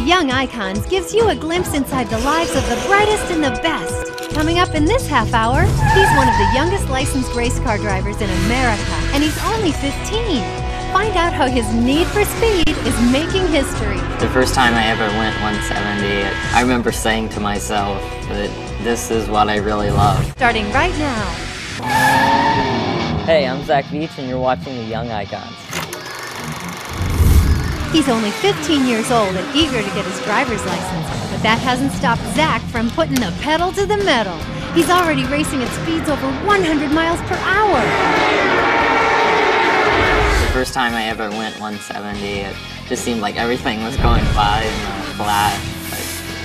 Young Icons gives you a glimpse inside the lives of the brightest and the best. Coming up in this half hour, he's one of the youngest licensed race car drivers in America, and he's only 15. Find out how his need for speed is making history. The first time I ever went 170, I remember saying to myself that this is what I really love. Starting right now. Hey, I'm Veach, and you're watching the Young Icons. He's only 15 years old and eager to get his driver's license, but that hasn't stopped Zach from putting the pedal to the metal. He's already racing at speeds over 100 miles per hour. The first time I ever went 170, it just seemed like everything was going by in a flash.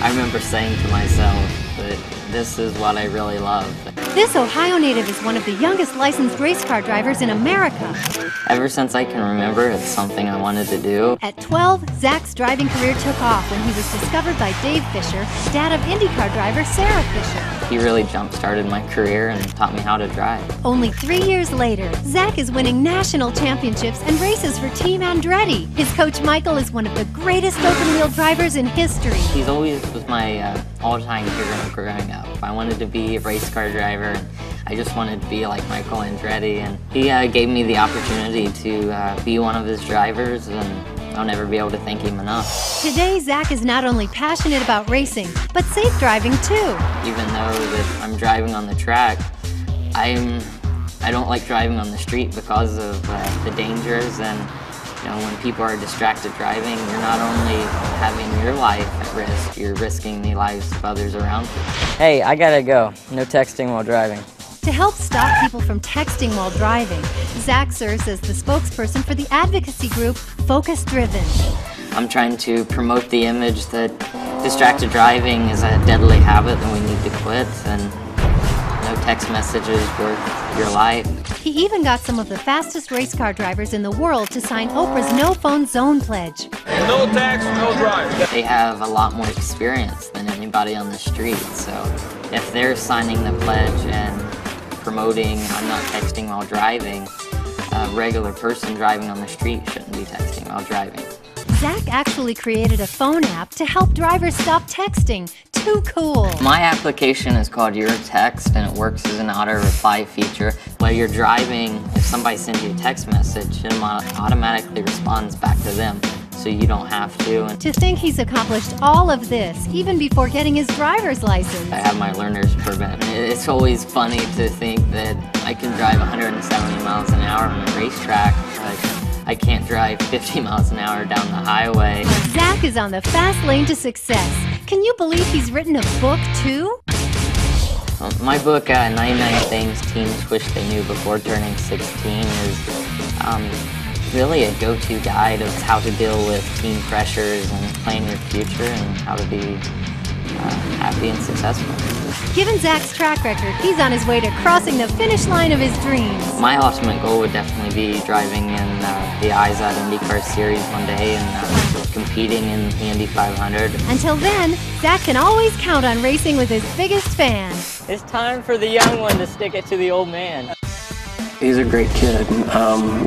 I remember saying to myself that this is what I really love. This Ohio native is one of the youngest licensed race car drivers in America. Ever since I can remember, it's something I wanted to do. At 12, Zach's driving career took off when he was discovered by Dave Fisher, dad of IndyCar driver Sarah Fisher. He really jump-started my career and taught me how to drive. Only 3 years later, Zach is winning national championships and races for Team Andretti. His coach Michael is one of the greatest open-wheel drivers in history. He's always was my all-time hero growing up. I wanted to be a race car driver. I just wanted to be like Michael Andretti, and he gave me the opportunity to be one of his drivers, and I'll never be able to thank him enough. Today, Zach is not only passionate about racing, but safe driving too. Even though that I'm driving on the track, I don't like driving on the street because of the dangers, and you know, when people are distracted driving, you're not only having your life at risk, you're risking the lives of others around you. Hey, I gotta go. No texting while driving. To help stop people from texting while driving, Zach serves as the spokesperson for the advocacy group Focus Driven. I'm trying to promote the image that distracted driving is a deadly habit that we need to quit, and no text messages worth your life. He even got some of the fastest race car drivers in the world to sign Oprah's No Phone Zone pledge. No text, no drive. They have a lot more experience than anybody on the street, so if they're signing the pledge and promoting I'm not texting while driving, a regular person driving on the street shouldn't be texting while driving. Zach actually created a phone app to help drivers stop texting. Too cool. My application is called Your Text, and it works as an auto reply feature. While you're driving, if somebody sends you a text message, it automatically responds back to them, so you don't have to. To think he's accomplished all of this, even before getting his driver's license. I have my learner's permit. It's always funny to think that I can drive 170 miles an hour on a racetrack, but I can't drive 50 miles an hour down the highway. Zach is on the fast lane to success. Can you believe he's written a book too? My book, 99 Things Teens Wish They Knew Before Turning 16, is really a go-to guide of how to deal with teen pressures and plan your future and how to be happy and successful. Given Zach's track record, he's on his way to crossing the finish line of his dreams. My ultimate goal would definitely be driving in the IZOD IndyCar Series one day and competing in the Indy 500. Until then, Zach can always count on racing with his biggest fan. It's time for the young one to stick it to the old man. He's a great kid.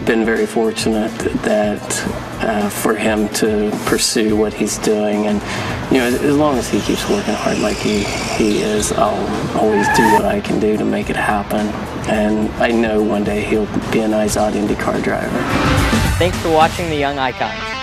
Been very fortunate that for him to pursue what he's doing, and you know, as long as he keeps working hard like he is, I'll always do what I can do to make it happen. And I know one day he'll be an IZOD IndyCar driver. Thanks for watching the Young Icons.